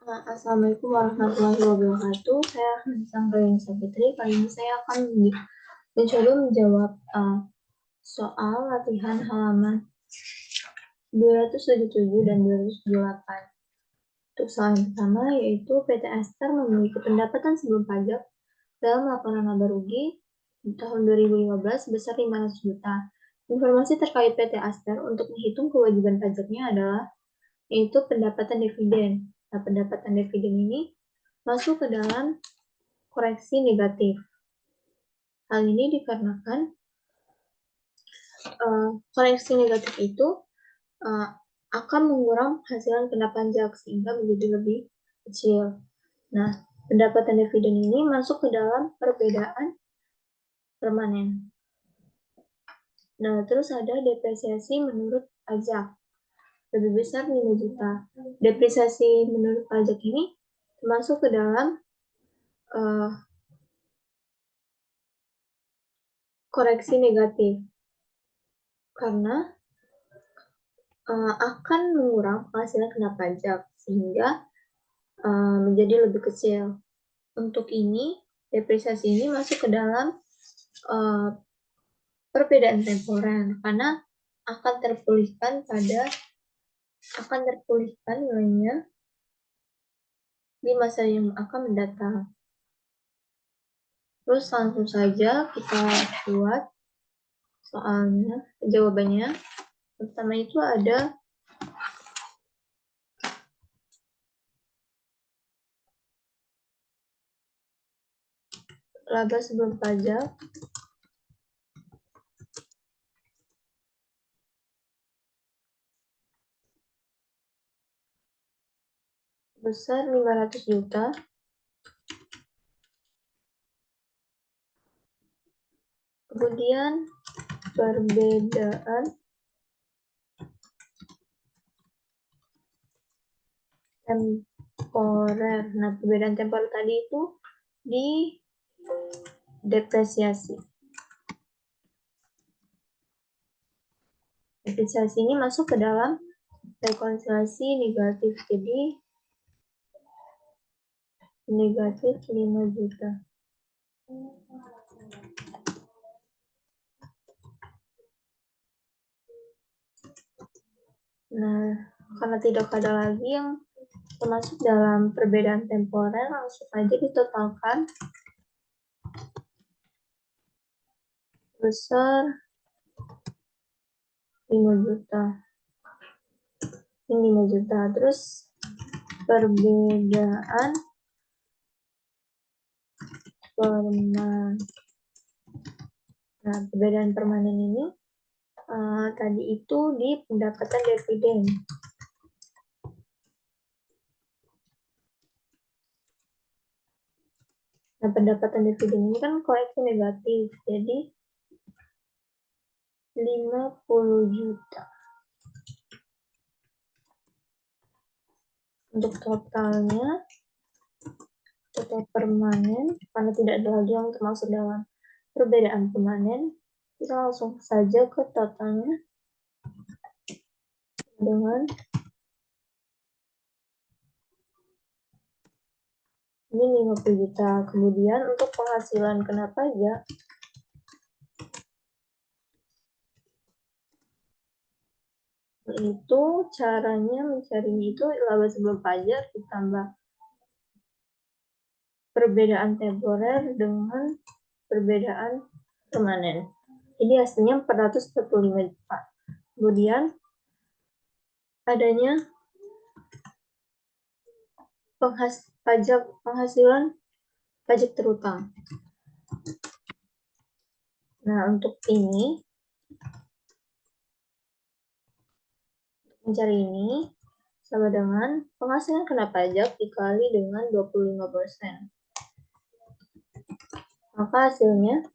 Assalamualaikum warahmatullahi wabarakatuh. Saya Sanggrain Sapitri. Kali ini saya akan mencoba menjawab soal latihan halaman 277 dan 278. Untuk soal yang pertama yaitu PT Aster memiliki pendapatan sebelum pajak dalam laporan laba rugi di tahun 2015 sebesar 500 juta. Informasi terkait PT Aster untuk menghitung kewajiban pajaknya adalah yaitu pendapatan dividen. Nah, pendapatan dividen ini masuk ke dalam koreksi negatif. Hal ini dikarenakan koreksi negatif itu akan mengurangi penghasilan kena pajak sehingga menjadi lebih kecil. Nah, pendapatan dividen ini masuk ke dalam perbedaan permanen. Nah, terus ada depresiasi menurut pajak. Lebih besar 5 juta. Depresiasi menurut pajak ini termasuk ke dalam koreksi negatif. Karena akan mengurangi penghasilan kena pajak sehingga menjadi lebih kecil. Untuk ini, depresiasi ini masuk ke dalam perbedaan temporer karena akan terpulihkan nilainya di masa yang akan mendatang. Terus langsung saja kita buat soalnya, jawabannya. Pertama itu ada laba sebelum pajak besar 500 juta. Kemudian perbedaan temporer. Nah, perbedaan temporer tadi itu di depresiasi. Depresiasi ini masuk ke dalam rekonsiliasi negatif. Jadi negatif 5 juta. Nah, karena tidak ada lagi yang termasuk dalam perbedaan temporer, langsung saja ditotalkan besar 5 juta. Ini 5 juta. Terus perbedaan permanen. Nah, perbedaan permanen ini tadi itu di pendapatan dividen. Nah, pendapatan dividen ini kan koreksi negatif, jadi 50 juta. Untuk totalnya, total permanen, karena tidak ada lagi yang termasuk dalam perbedaan permanen, kita langsung saja ke totalnya dengan ini 50 juta. Kemudian untuk penghasilan kena pajak, itu caranya mencarinya itu laba sebelum pajak ditambah perbedaan temporer dengan perbedaan permanen. Jadi hasilnya 445 juta. Kemudian adanya penghasilan pajak terutang. Nah, untuk ini mencari ini sama dengan penghasilan kena pajak dikali dengan 25%. Maka hasilnya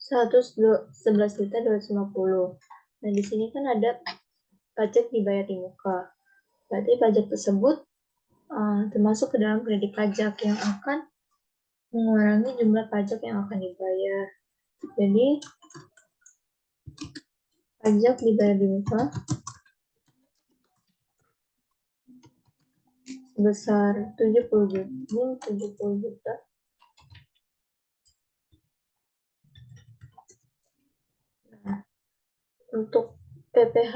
111.250. Nah, di sini kan ada pajak dibayar di muka. Berarti pajak tersebut termasuk ke dalam kredit pajak yang akan mengurangi jumlah pajak yang akan dibayar. Jadi, pajak dibayar di muka sebesar 70 juta. Nah, untuk PPh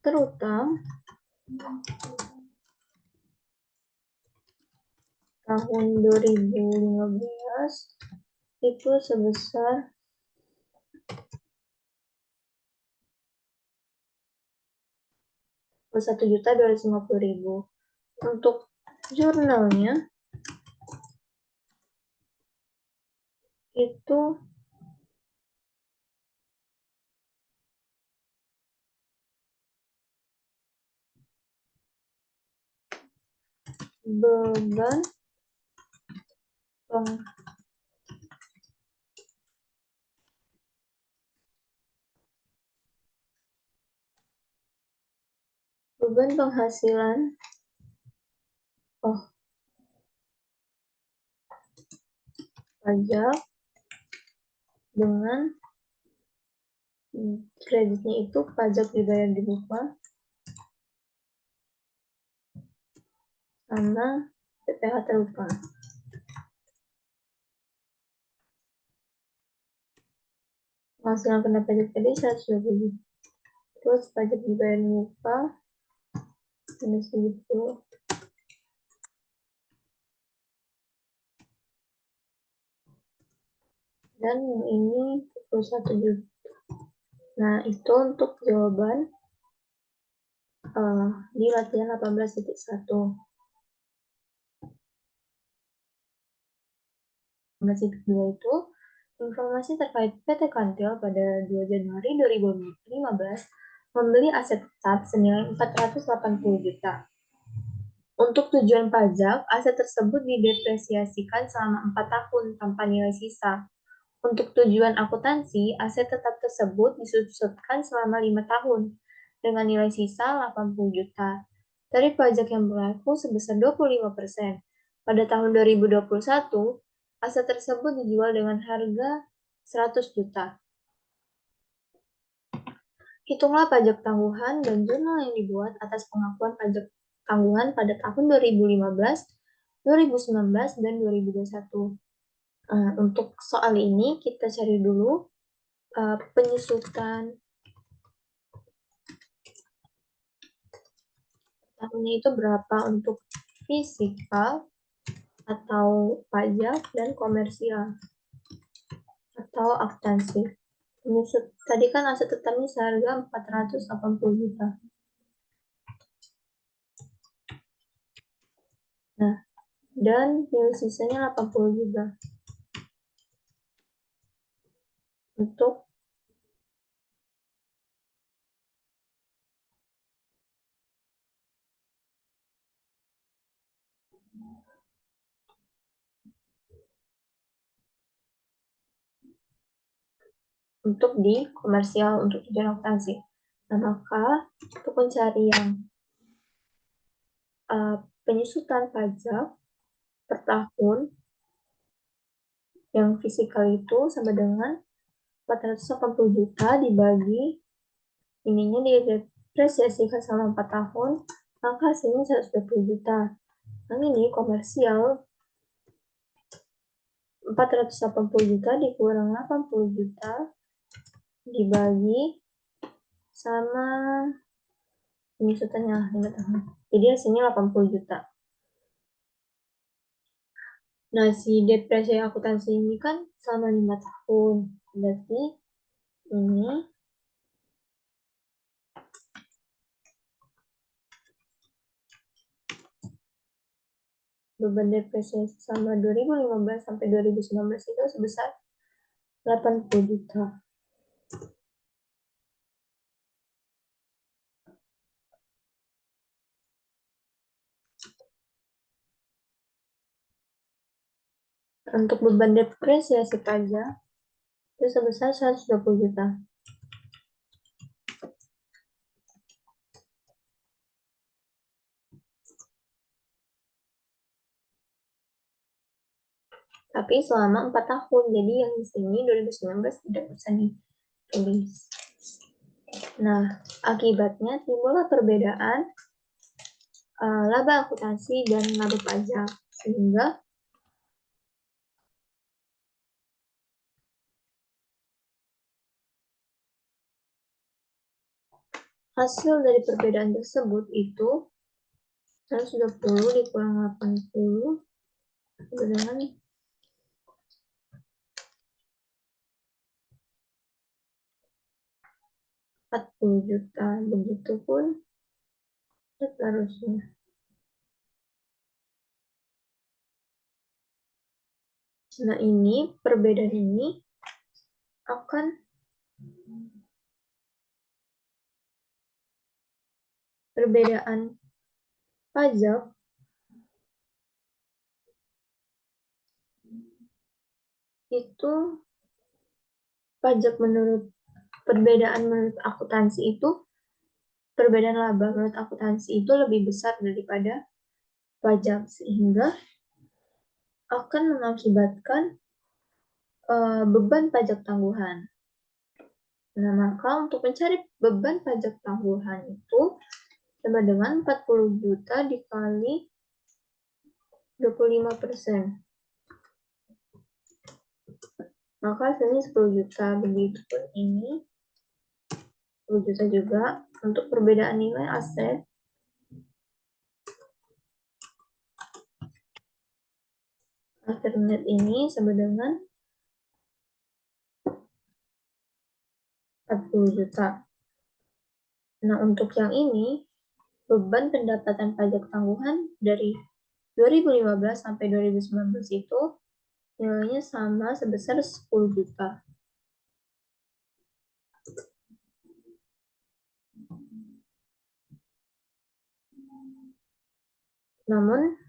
terutang tahun 2015 itu sebesar 1.250.000. Untuk jurnalnya itu beban penghasilan pajak dengan kreditnya itu pajak dibayar di muka sama PPh terutang. Penghasilan kena pajak tadi 120. Terus pajak dibayar di muka minus 70. Dan ini 21 juta. Nah, itu untuk jawaban di latihan 18.1. 18.2 itu informasi terkait PT Kantil pada 2 Januari 2015 membeli aset tetap senilai 480 juta. Untuk tujuan pajak, aset tersebut didepresiasikan selama 4 tahun tanpa nilai sisa. Untuk tujuan akuntansi, aset tetap tersebut disusutkan selama 5 tahun dengan nilai sisa 80 juta. Tarif pajak yang berlaku sebesar 25%. Pada tahun 2021, aset tersebut dijual dengan harga 100 juta. Hitunglah pajak tangguhan dan jurnal yang dibuat atas pengakuan pajak tangguhan pada tahun 2015, 2019, dan 2021. Untuk soal ini kita cari dulu penyusutan tahunnya itu berapa untuk fisikal atau pajak dan komersial atau akuntansi. Tadi kan aset tetapnya seharga 480 juta. Nah, dan nilai sisanya 80 juta. Untuk di komersial untuk tujuan akuntansi. Nah, maka untuk pencarian penyusutan pajak per tahun yang fisikal itu sama dengan 480 juta dibagi ininya didepresiasikan selama 4 tahun, maka hasilnya 120 juta. Yang ini komersial 480 juta dikurang 80 juta dibagi sama penyusutannya 5 tahun. Jadi hasilnya 80 juta. Nah, si depresi akuntansi ini kan selama 5 tahun. Berarti ini beban depresiasi selama 2015 sampai 2019 itu sebesar 80 juta. Untuk beban depresiasi pajak itu sebesar 120 juta. Tapi selama 4 tahun, jadi yang di sini 2019 tidak bisa ditulis. Nah, akibatnya timbullah perbedaan laba akuntansi dan laba pajak, sehingga hasil dari perbedaan tersebut itu 120 dikurang 80 dengan 40 juta. Begitupun seterusnya. Nah, ini perbedaan ini akan perbedaan pajak itu perbedaan menurut akuntansi itu perbedaan laba menurut akuntansi itu lebih besar daripada pajak, sehingga akan mengakibatkan beban pajak tangguhan. Nah, maka untuk mencari beban pajak tangguhan itu sama dengan 40 juta dikali 25%. Maka hasilnya 10 juta. Begitupun ini 10 juta juga. Untuk perbedaan nilai aset, aset net ini sama dengan 40 juta. Nah, untuk yang ini, beban pendapatan pajak tangguhan dari 2015 sampai 2019 itu nilainya sama sebesar 10 juta. Namun,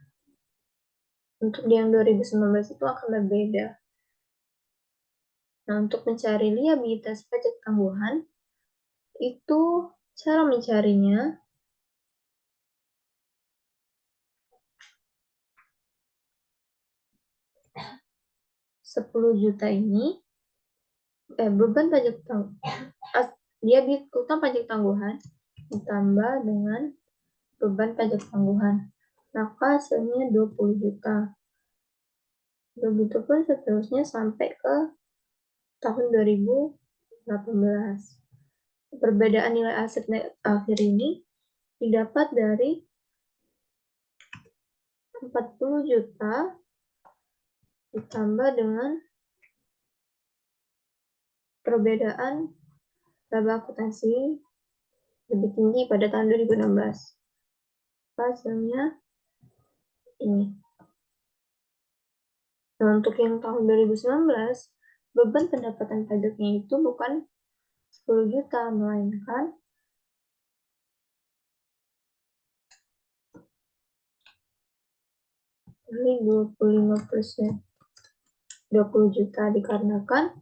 untuk yang 2019 itu akan berbeda. Nah, untuk mencari liabilitas pajak tangguhan, itu cara mencarinya 10 juta ini, beban pajak tangguhan, dia utang pajak tangguhan ditambah dengan beban pajak tangguhan. Maka hasilnya 20 juta. Begitupun seterusnya sampai ke tahun 2018. Perbedaan nilai aset akhir ini didapat dari 40 juta ditambah dengan perbedaan laba akuntansi lebih tinggi pada tahun 2016. Hasilnya ini. Nah, untuk yang tahun 2019, beban pendapatan pajaknya itu bukan 10 juta, melainkan ini 25%. 20 juta dikarenakan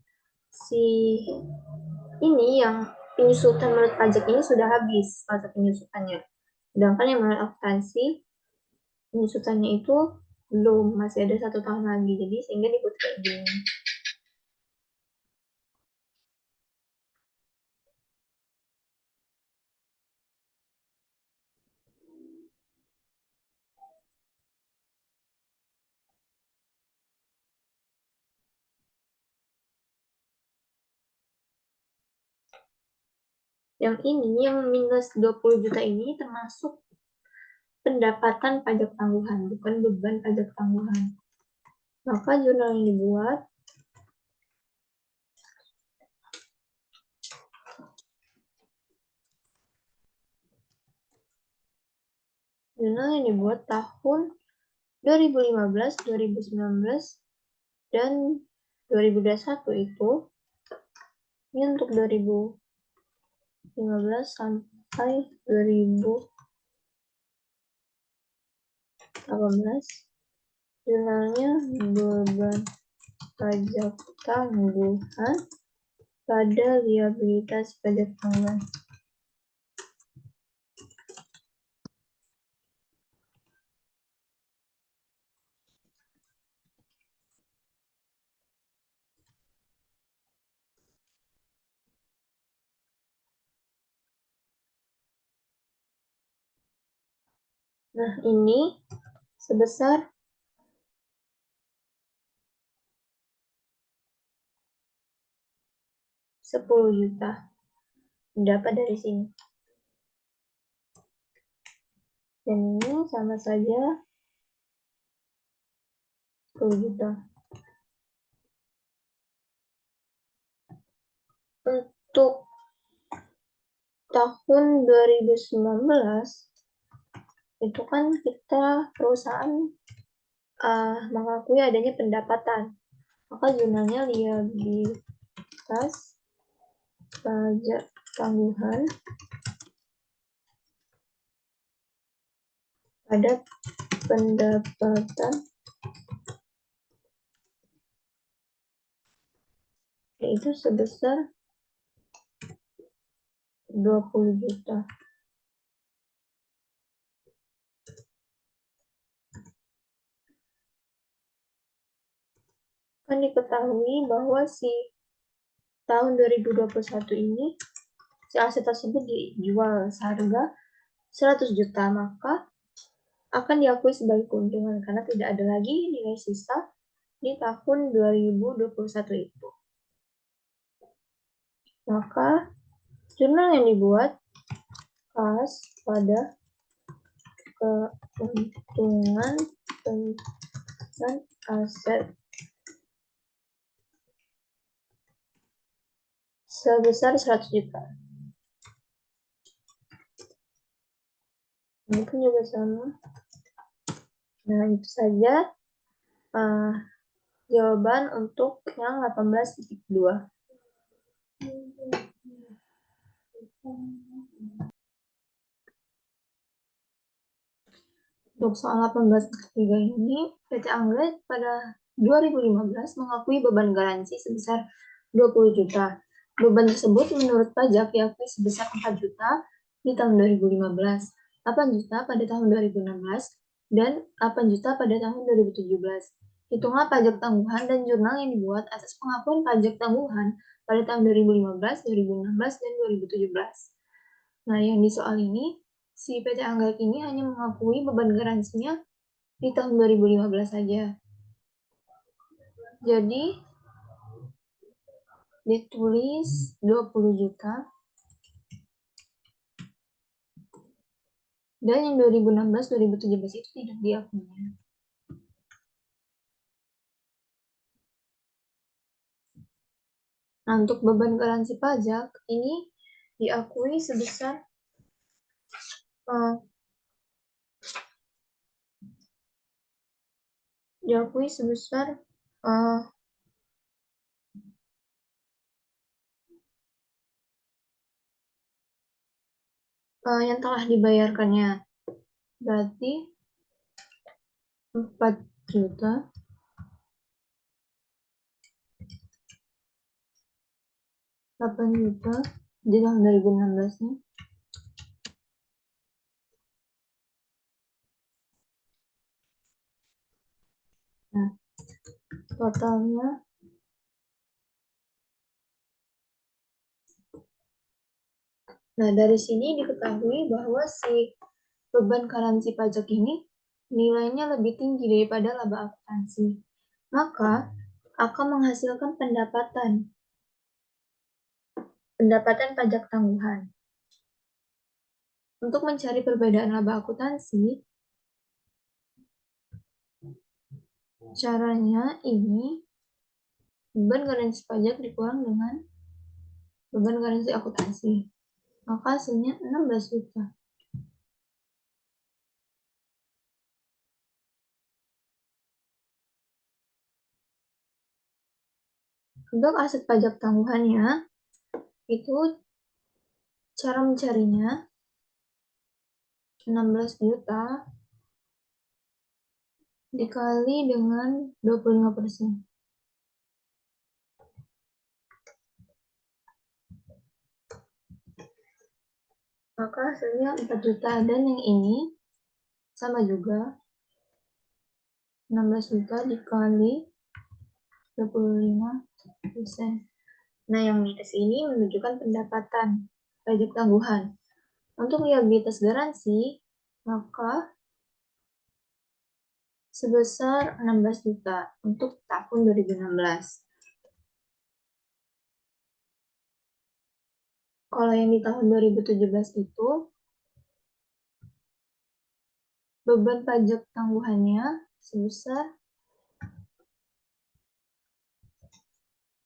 si ini yang penyusutan menurut pajak ini sudah habis masa penyusutannya. Sedangkan yang menurut akuntansi penyusutannya itu belum, masih ada 1 tahun lagi, jadi sehingga dibuat kayak gini. Yang ini, yang minus 20 juta ini termasuk pendapatan pajak tangguhan, bukan beban pajak tangguhan. Maka jurnal yang dibuat tahun 2015, 2019, dan 2021 itu. Ini untuk 2015 sampai 2018. Jurnalnya beban pajak tangguhan pada liabilitas pajak tanggungan. Nah, ini sebesar 10 juta. Dapat dari sini. Dan ini sama saja 10 juta. Untuk tahun 2019 itu kan kita perusahaan mengakui adanya pendapatan, maka jurnalnya liabilitas pajak tanggungan pada pendapatan yaitu sebesar 20 juta. Kan diketahui bahwa si tahun 2021 ini si aset tersebut dijual seharga 100 juta, maka akan diakui sebagai keuntungan karena tidak ada lagi nilai sisa di tahun 2021 itu. Maka jurnal yang dibuat pas pada keuntungan dan aset sebesar 100 juta. Ini pun juga sama. Nah, itu saja jawaban untuk yang 18.2. Untuk soal 18.3 ini, PT Anggrek pada 2015 mengakui beban garansi sebesar 20 juta. Beban tersebut menurut pajak diakui sebesar 4 juta di tahun 2015, 8 juta pada tahun 2016, dan 8 juta pada tahun 2017. Hitunglah pajak tanggungan dan jurnal yang dibuat atas pengakuan pajak tanggungan pada tahun 2015, 2016, dan 2017. Nah, yang di soal ini, si PT Anggrek ini hanya mengakui beban garansinya di tahun 2015 saja. Jadi, ditulis 20 juta. Dan yang 2016-2017 itu tidak diakuinya. Nah, untuk beban garansi pajak, ini diakui sebesar yang telah dibayarkannya. Berarti 4 juta 8 juta di tahun 2016-nya. Nah, totalnya dari sini diketahui bahwa si beban garansi pajak ini nilainya lebih tinggi daripada laba akuntansi. Maka akan menghasilkan pendapatan pajak tanggungan. Untuk mencari perbedaan laba akuntansi, caranya ini beban garansi pajak dikurang dengan beban garansi akuntansi. Maka hasilnya 16 juta. Untuk aset pajak tanggungannya, itu cara mencarinya 16 juta dikali dengan 25%. maka hasilnya 4 juta. Dan yang ini sama juga, 16 juta dikali 25%. Nah, yang di tes ini menunjukkan pendapatan pajak tangguhan. Untuk liabilitas garansi, maka sebesar 16 juta untuk tahun 2016. Kalau yang di tahun 2017 itu, beban pajak tangguhannya sebesar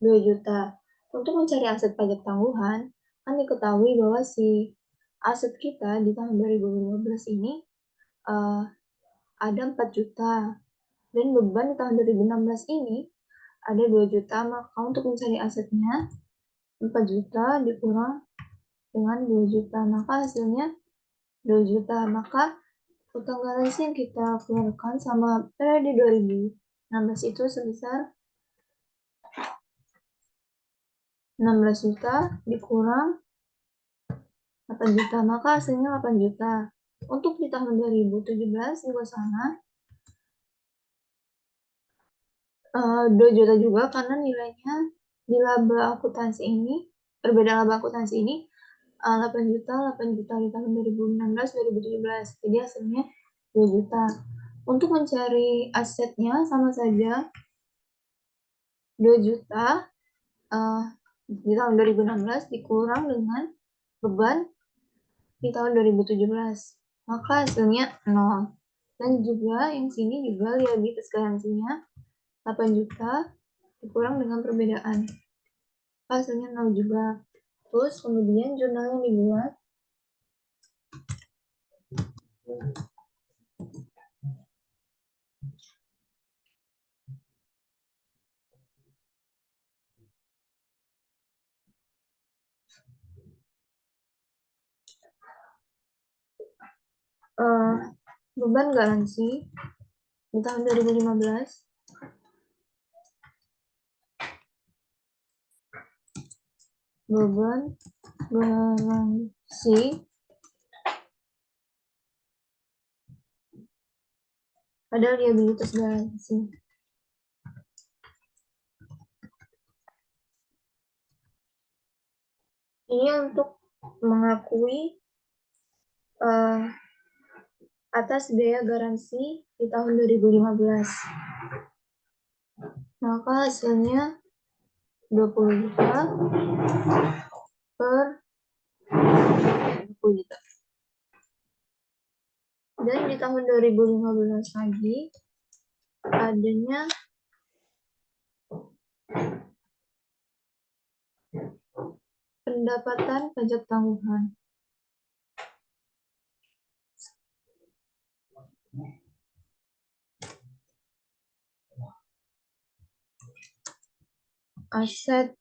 2 juta. Untuk mencari aset pajak tangguhan, kan diketahui bahwa si aset kita di tahun 2015 ini ada 4 juta. Dan beban di tahun 2016 ini ada 2 juta. Maka untuk mencari asetnya, 4 juta dikurang dengan 2 juta. Maka hasilnya 2 juta. Maka utang garansi yang kita keluarkan sama periode 2016 itu sebesar 16 juta dikurang 8 juta, maka hasilnya 8 juta. Untuk di tahun 2017 juga sama, 2 juta juga karena nilainya di laba akuntansi ini, perbedaan laba akuntansi ini 8 juta di tahun 2016-2017. Jadi hasilnya 2 juta. Untuk mencari asetnya sama saja 2 juta di tahun 2016 dikurang dengan beban di tahun 2017. Maka hasilnya 0. Dan juga yang sini juga liabilitas garansinya 8 juta dikurang dengan perbedaan. Hasilnya 0 juga. Terus kemudian jurnal yang dibuat beban garansi di tahun 2015 beban garansi pada liabilitas garansi. Ini untuk mengakui atas biaya garansi di tahun 2015. Maka hasilnya 20 juta per 20 juta. Dan di tahun 2015 lagi adanya pendapatan pajak tangguhan. Aset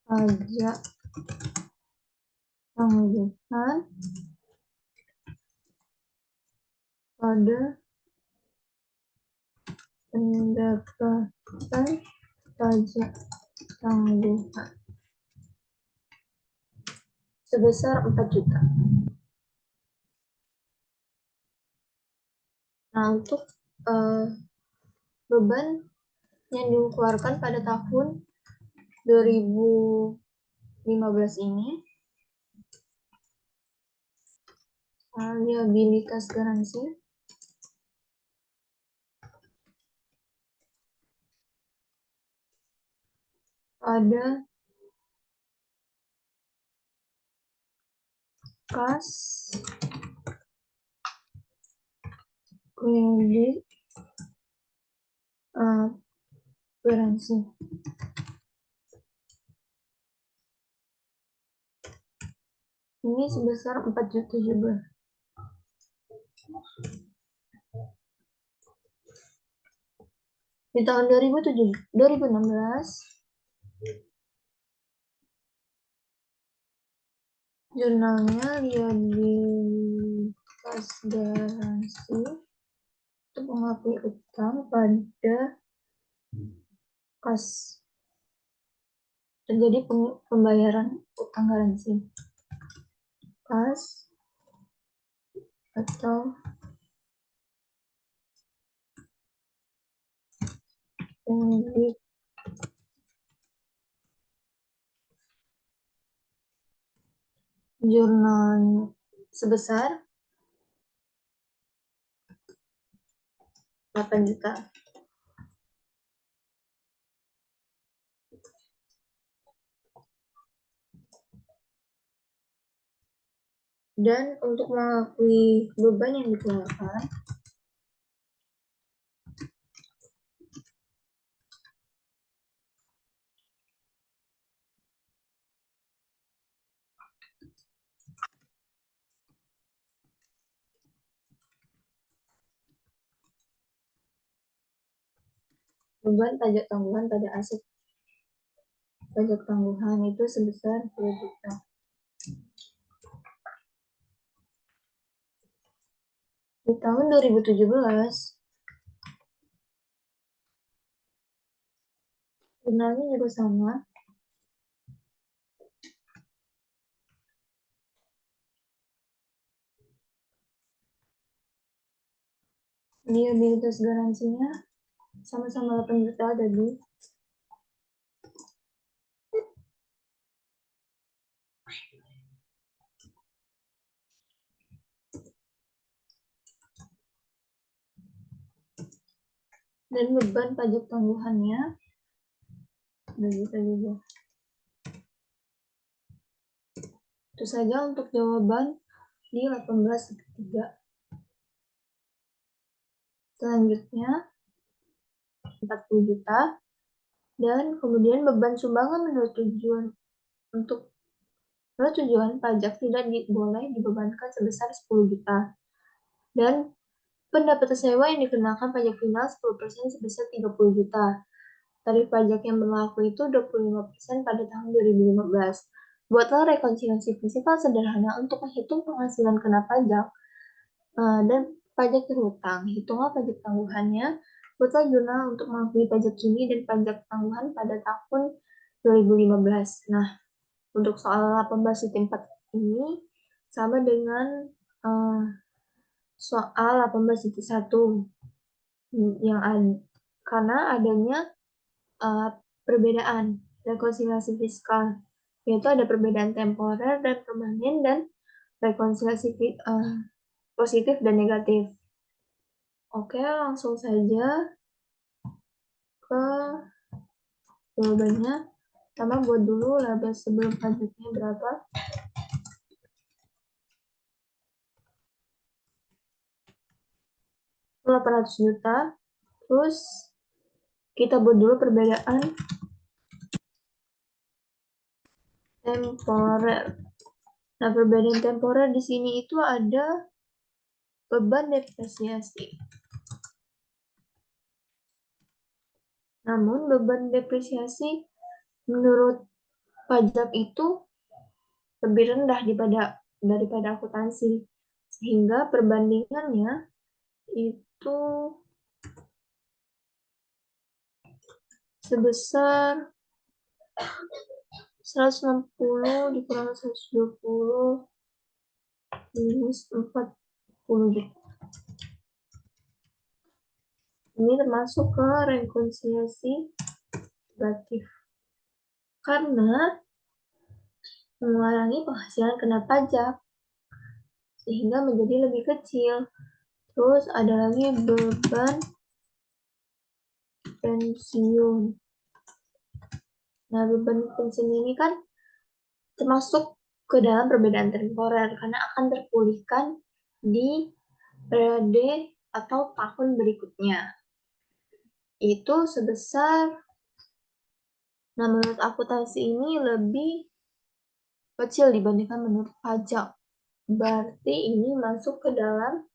pajak tangguhan pada pendapatan pajak tangguhan sebesar 4 juta. Nah, untuk beban yang dikeluarkan pada tahun 2015 ini, liabilitas garansi ada kas kredit garansi. Ini sebesar 4 juta juga. Di tahun 2016 jurnalnya liabilitas garansi untuk mengakui utang pada kas terjadi pembayaran utang garansi. kas atau pemilik jurnal sebesar 8 juta. Dan untuk mengakui beban yang dikeluarkan, beban pajak tangguhan pada aset pajak tangguhan itu sebesar 10 juta. Di tahun 2017, jurnalnya juga sama. Liabilitas garansinya sama-sama 8 juta tadi. Dan beban pajak tangguhannya begitu juga. Itu saja untuk jawaban di 18.3. Selanjutnya 40 juta, dan kemudian beban sumbangan menurut tujuan pajak tidak boleh dibebankan sebesar 10 juta. Dan pendapatan sewa yang dikenakan pajak final 10% sebesar 30 juta. Tarif pajak yang berlaku itu 25% pada tahun 2015. Buatlah rekonsiliasi fiskal sederhana untuk menghitung penghasilan kena pajak dan pajak terhutang. Hitunglah pajak tangguhannya. Buatlah jurnal untuk mengakui pajak kini dan pajak tangguhan pada tahun 2015. Nah, untuk soal 18.4 ini sama dengan soal 18.1 yang karena adanya perbedaan rekonsiliasi fiskal, yaitu ada perbedaan temporer dan permanen dan rekonsiliasi positif dan negatif. Oke, langsung saja ke jawabannya. Pertama buat dulu laba sebelum pajaknya berapa. 800 juta. Terus kita buat dulu perbedaan temporer. Nah, perbedaan temporer di sini itu ada beban depresiasi. Namun beban depresiasi menurut pajak itu lebih rendah daripada akuntansi, sehingga perbandingannya itu sebesar 160 dikurang 120 minus 40 juta. Ini termasuk ke rekonsiliasi negatif karena mengurangi penghasilan kena pajak sehingga menjadi lebih kecil. Terus ada lagi beban pensiun. Nah, beban pensiun ini kan termasuk ke dalam perbedaan temporer karena akan terpulihkan di periode atau tahun berikutnya. Itu sebesar, nah menurut akuntansi ini lebih kecil dibandingkan menurut pajak. Berarti ini masuk ke dalam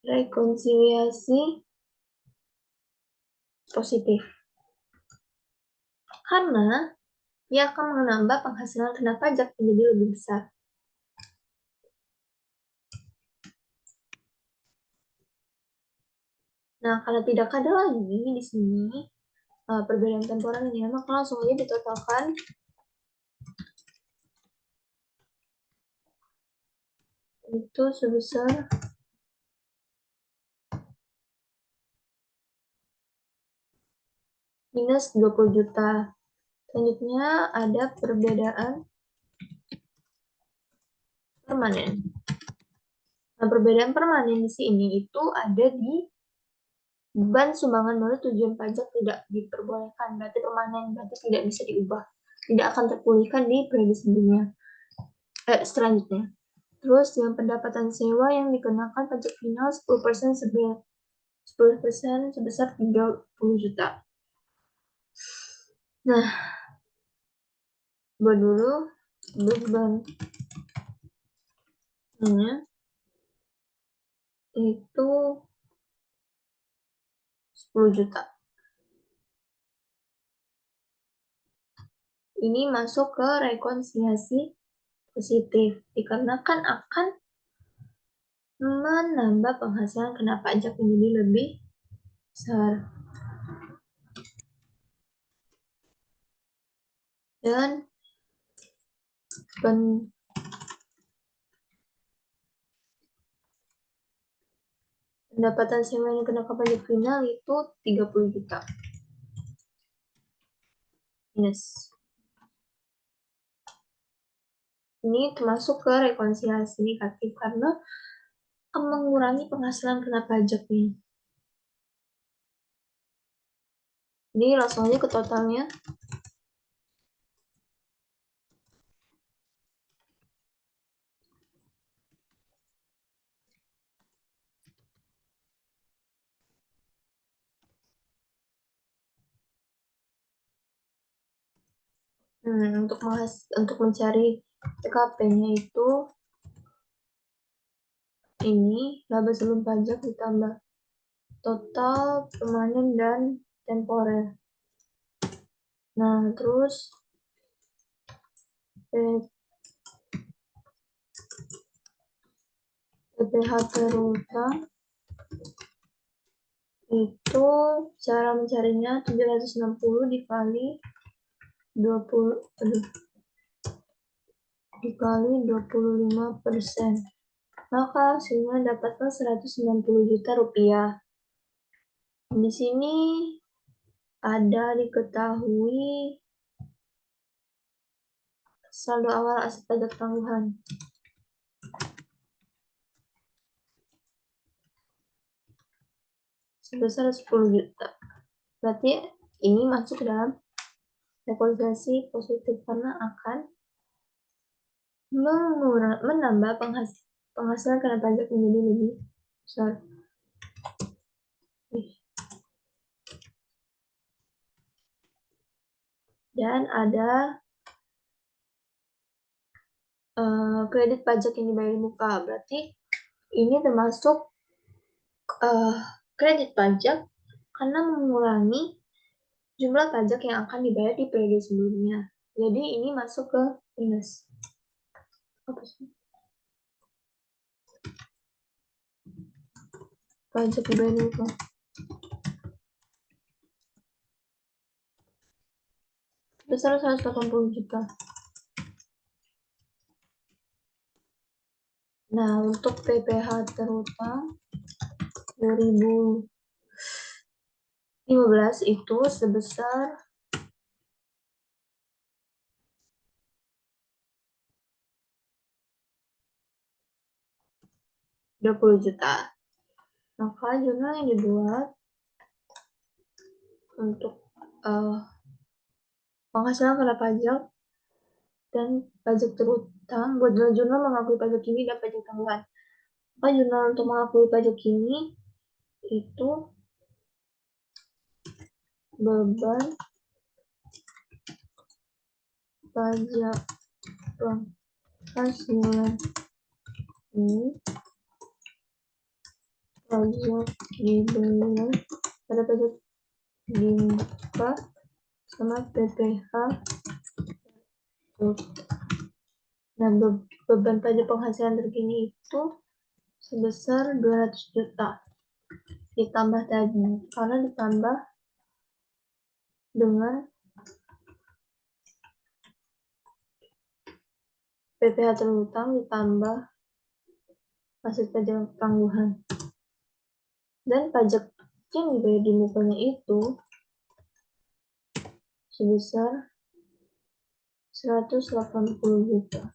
rekonsiliasi positif. Karena ia akan menambah penghasilan kena pajak menjadi lebih besar. Nah, kalau tidak ada lagi di sini perbedaan temporalnya, maka langsung aja ditotalkan itu sebesar minus 20 juta. Selanjutnya ada perbedaan permanen. Nah, perbedaan permanen di sini itu ada di beban sumbangan baru tujuan pajak tidak diperbolehkan. Berarti permanen, berarti tidak bisa diubah. Tidak akan terpulihkan di periode sebelumnya. Selanjutnya. Terus yang pendapatan sewa yang dikenakan pajak final 10% sebesar 30 juta. Nah, buat dulu beban itu 10 juta. Ini masuk ke rekonsiliasi positif dikarenakan akan menambah penghasilan kena pajak menjadi lebih besar. Dan pendapatan sewa yang kena pajak final itu 30 juta. Minus. Ini termasuk ke rekonsiliasi negatif karena akan mengurangi penghasilan kena pajak nih. Jadi langsung aja ke totalnya. Untuk mencari TKP-nya itu ini laba sebelum pajak ditambah total, permanen, dan temporer. Nah, terus PPh terutang itu cara mencarinya 760 dikali 20 dikali 25%. Maka hasilnya dapatkan 190 juta rupiah. Di sini ada diketahui saldo awal aset pajak tangguhan. Sebesar 10 juta. Berarti ini masuk dalam rekonsiliasi positif karena akan menambah penghasilan kena pajak menjadi lebih besar. Dan ada kredit pajak yang dibayar di muka. Berarti ini termasuk kredit pajak karena mengurangi jumlah pajak yang akan dibayar di periode sebelumnya. Jadi ini masuk ke minus. Apa sih? Pajak dibayar di muka. Besar 180 juta. Nah, untuk PPh terutang 2015 itu sebesar 20 juta. Maka jurnal yang dibuat untuk penghasilan kena pajak dan pajak terutang buat jurnal mengakui pajak ini dan pajak tanggungan. Maka jurnal untuk mengakui pajak ini itu beban pajak penghasilan ini pajak dibayar pada pajak dimuka sama PPh. Nah, beban pajak penghasilan terkini itu sebesar 200 juta. Ditambah tadi, karena ditambah dengan PPh terutang ditambah aset pajak tangguhan. Dan pajak yang dibayar di mukanya itu sebesar 180 juta.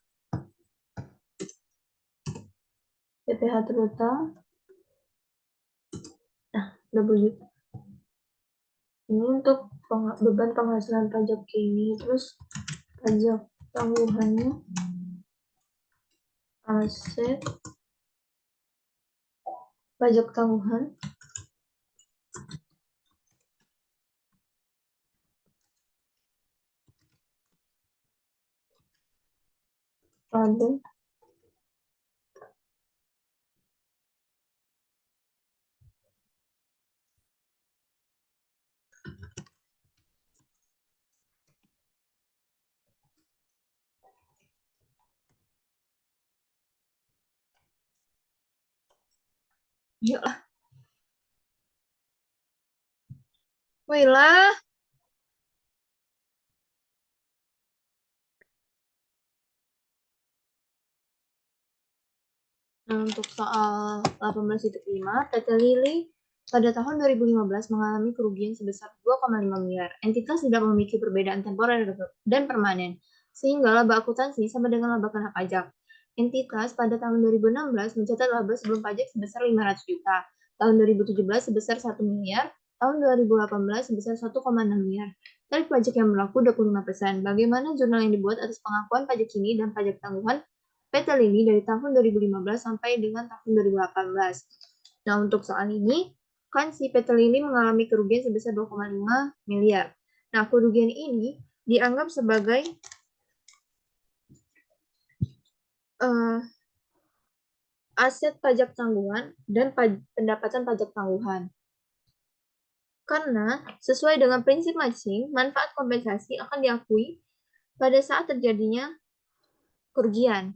PPh terutang 20 juta. Ini untuk beban penghasilan pajak ini, terus pajak tangguhannya aset pajak tangguhan pada ya Wila. Nah, untuk soal 18.5, PT Lili pada tahun 2015 mengalami kerugian sebesar 2,5 miliar. Entitas tidak memiliki perbedaan temporer dan permanen, sehingga laba akuntansi sama dengan laba kena pajak. Entitas pada tahun 2016 mencatat laba sebelum pajak sebesar 500 juta, tahun 2017 sebesar 1 miliar, tahun 2018 sebesar 1,6 miliar. Tarif pajak yang berlaku 25%. Bagaimana jurnal yang dibuat atas pengakuan pajak ini dan pajak tangguhan PT Lini dari tahun 2015 sampai dengan tahun 2018. Nah, untuk soal ini, kan si PT Lini mengalami kerugian sebesar 2,5 miliar. Nah, kerugian ini dianggap sebagai aset pajak tangguhan dan pendapatan pajak tangguhan. Karena sesuai dengan prinsip matching, manfaat kompensasi akan diakui pada saat terjadinya kerugian.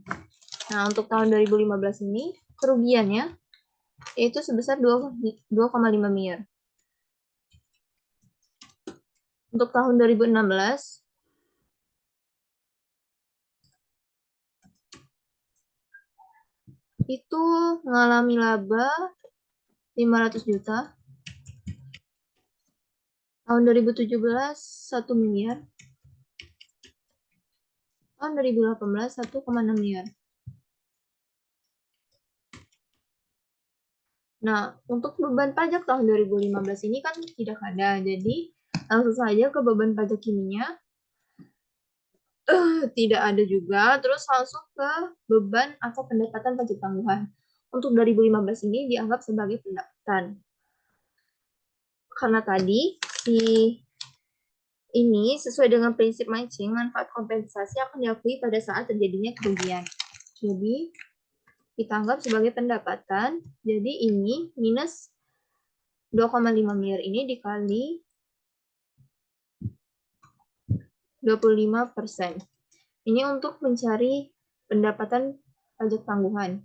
Nah, untuk tahun 2015 ini, kerugiannya yaitu sebesar 2,5 miliar. Untuk tahun 2016, itu mengalami laba 500 juta. Tahun 2017, 1 miliar. Tahun 2018, 1,6 miliar. Nah, untuk beban pajak tahun 2015 ini kan tidak ada. Jadi, langsung saja ke beban pajak ininya. Tidak ada juga. Terus langsung ke beban atau pendapatan pajak tangguhan. Untuk 2015 ini dianggap sebagai pendapatan. Karena tadi si ini sesuai dengan prinsip matching, manfaat kompensasi akan diakui pada saat terjadinya kerugian. Jadi, kita anggap sebagai pendapatan. Jadi, ini minus 2,5 miliar ini dikali 25%. Ini untuk mencari pendapatan pajak tangguhan.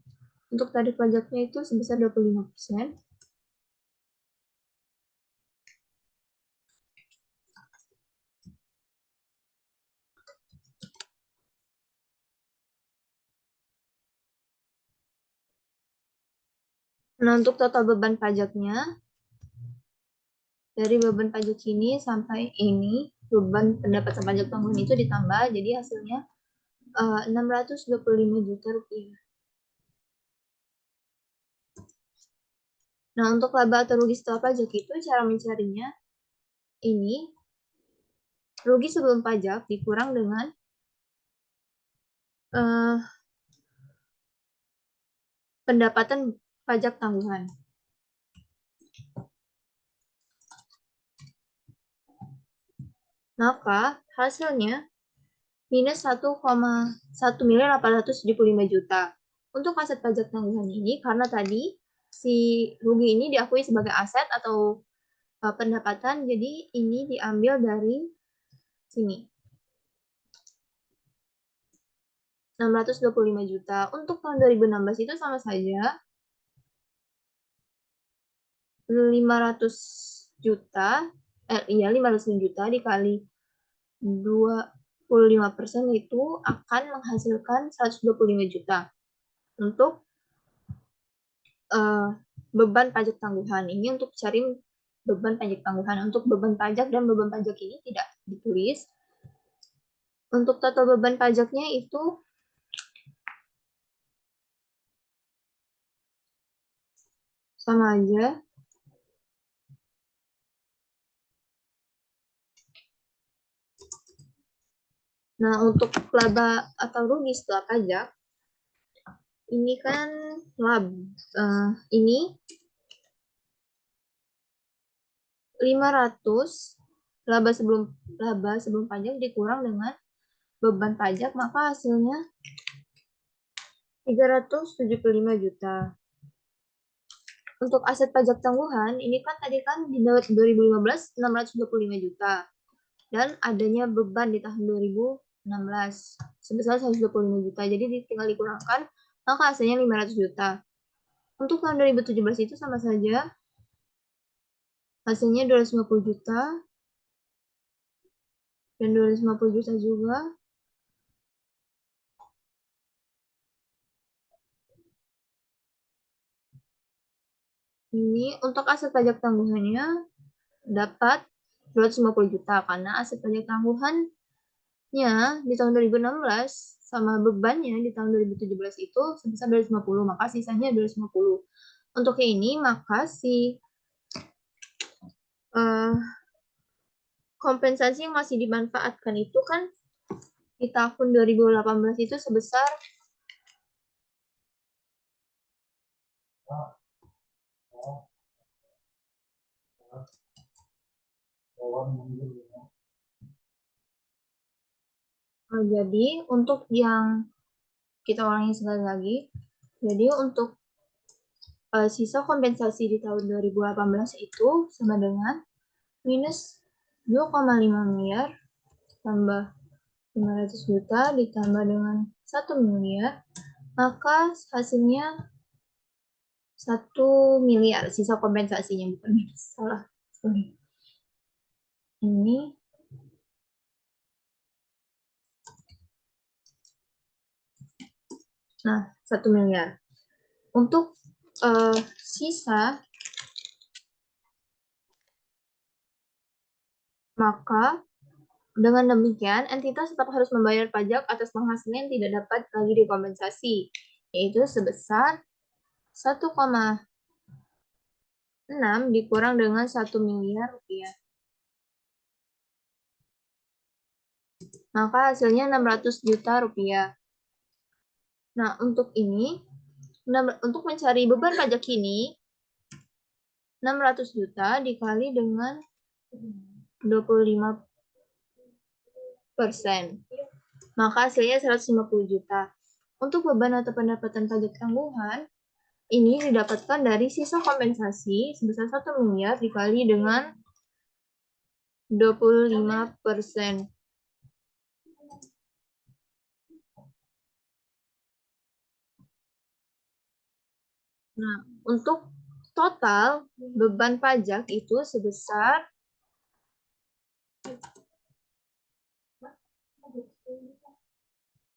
Untuk tarif pajaknya itu sebesar 25%. Nah, untuk total beban pajaknya, dari beban pajak ini sampai ini, beban pendapatan pajak tangguhan itu ditambah, jadi hasilnya 625 juta rupiah. Nah, untuk laba atau rugi setelah pajak itu cara mencarinya ini rugi sebelum pajak dikurang dengan pendapatan pajak tangguhan. Maka hasilnya minus 1,1 miliar 875 juta. Untuk aset pajak tangguhan ini, karena tadi si rugi ini diakui sebagai aset atau pendapatan, jadi ini diambil dari sini. 625 juta. Untuk tahun 2016 itu sama saja 500 juta, 500 juta dikali 25% itu akan menghasilkan 125 juta. Untuk beban pajak tangguhan. Ini untuk cari beban pajak tangguhan. Untuk beban pajak dan beban pajak ini tidak ditulis. Untuk total beban pajaknya itu sama aja. Nah, untuk laba atau rugi setelah pajak, ini kan ini 500 laba sebelum pajak dikurang dengan beban pajak, maka hasilnya 375 juta. Untuk aset pajak tangguhan, ini kan tadi kan di 2015 625 juta. Dan adanya beban di tahun 2016 sebesar 125 juta. Jadi tinggal dikurangkan, maka hasilnya 500 juta. Untuk tahun 2017 itu sama saja. Hasilnya 250 juta. Dan 250 juta juga. Ini untuk aset pajak tangguhannya dapat 250 juta karena aset pajak tangguhannya di tahun 2016 sama bebannya di tahun 2017 itu sebesar 250, maka sisanya 250. Untuk yang ini maka si kompensasi yang masih dimanfaatkan itu kan di tahun 2018 itu sebesar '. Jadi untuk yang kita ulangi sekali lagi. Jadi untuk sisa kompensasi di tahun 2018 itu sama dengan minus 2,5 miliar tambah 500 juta ditambah dengan 1 miliar, maka hasilnya 1 miliar sisa kompensasinya, bukan minus, salah. Sorry. Ini nah 1 miliar. Untuk sisa, maka dengan demikian entitas tetap harus membayar pajak atas penghasilan yang tidak dapat lagi dikompensasi, yaitu sebesar 1,6 dikurang dengan 1 miliar rupiah. Maka hasilnya 600 juta rupiah. Nah, untuk ini, untuk mencari beban pajak ini, 600 juta dikali dengan 25%. Maka hasilnya 150 juta. Untuk beban atau pendapatan pajak tangguhan, ini didapatkan dari sisa kompensasi sebesar 1 miliar dikali dengan 25%. Nah, untuk total beban pajak itu sebesar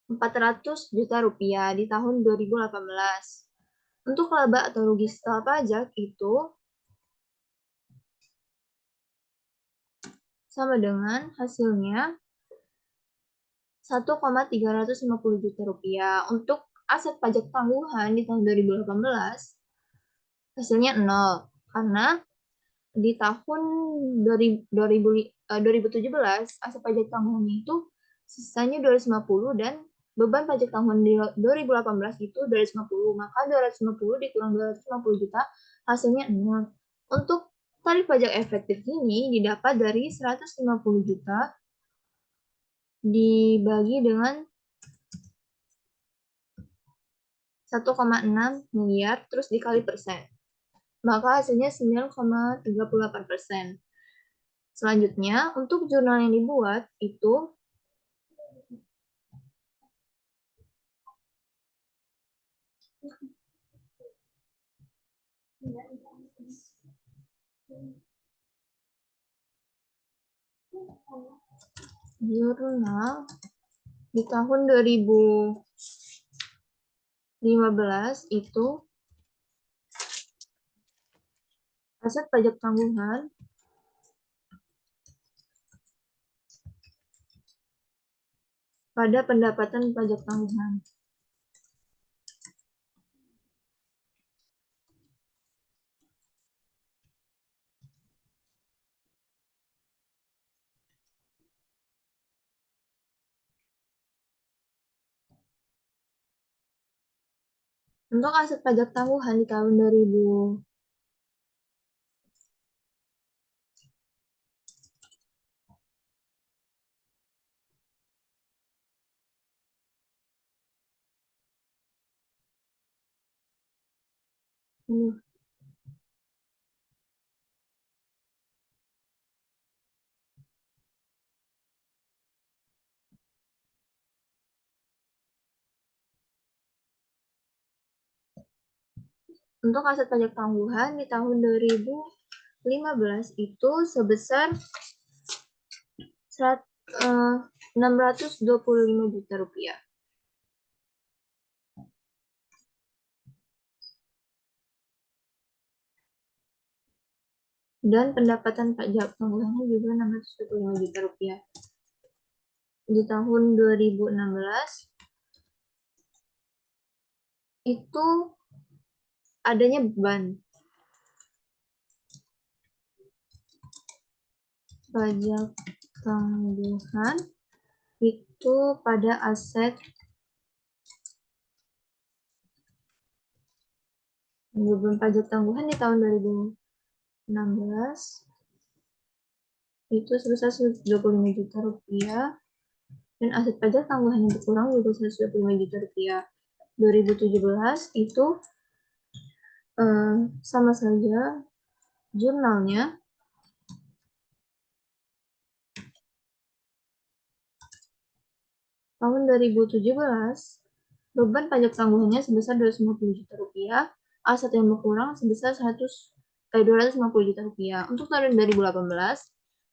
400 juta rupiah di tahun 2018. Untuk laba atau rugi setelah pajak itu sama dengan hasilnya 1,350 juta rupiah. Untuk aset pajak tangguhan di tahun 2018 hasilnya 0 karena di tahun 2017 aset pajak tangguhannya itu sisanya 250 dan beban pajak tangguhan di 2018 itu 250, maka 250 dikurang 250 juta hasilnya 0. Untuk tarif pajak efektif ini didapat dari 150 juta dibagi dengan 1,6 miliar terus dikali persen. Maka hasilnya 9,38%. Selanjutnya, untuk jurnal yang dibuat itu jurnal di tahun 2015 itu Aset pajak tanggungan pada pendapatan pajak tanggungan. Untuk aset pajak tanggungan di tahun 2000 ini. Untuk aset pajak tanggungan di tahun 2015 itu sebesar 625 juta rupiah. Dan pendapatan pajak tanggungannya juga 625 juta rupiah. Di tahun 2016 itu adanya beban pajak tanggungan itu pada aset beban pajak tanggungan di tahun 2016 itu sebesar 125 juta rupiah dan aset pajak tanggungan yang berkurang juga 125 juta rupiah. 2017 itu sama saja jurnalnya tahun 2017 beban pajak tanggungannya sebesar 250 juta rupiah, aset yang berkurang sebesar 250 juta rupiah. Untuk tahun 2018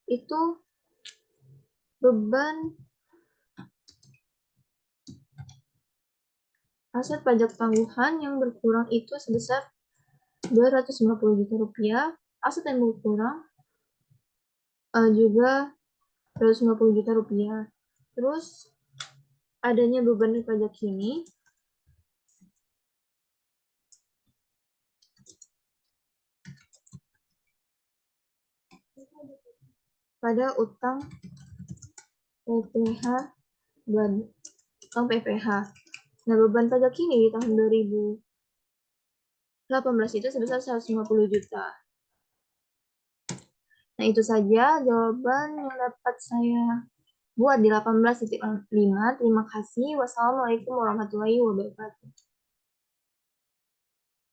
itu beban aset pajak tanggungan yang berkurang itu sebesar 250 juta rupiah, aset yang berkurang juga 250 juta rupiah. Terus adanya beban pajak ini pada utang PPH dan utang PPH. Nah, beban pajak ini di tahun 2018 itu sebesar 150 juta. Nah, itu saja jawaban yang dapat saya buat di 18.5. Terima kasih. Wassalamualaikum warahmatullahi wabarakatuh.